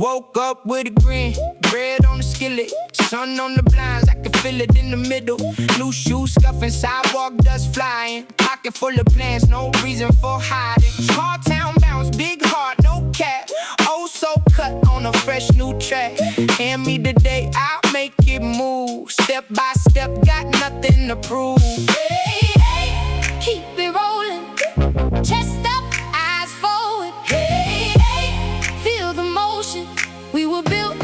Woke up with a grin, bread on the skillet, sun on the blinds, I can feel it in the middle. New shoes scuffing, sidewalk dust flying, pocket full of plans, no reason for hiding. Small town bounce, big heart, no cap. Oh, so cut on a fresh new track. Hand me the day, I'll make it move. Step by step, got nothing to prove. Hey, hey, keep it rolling, chest up, eyes forward. Hey, hey, feel the motion, we were built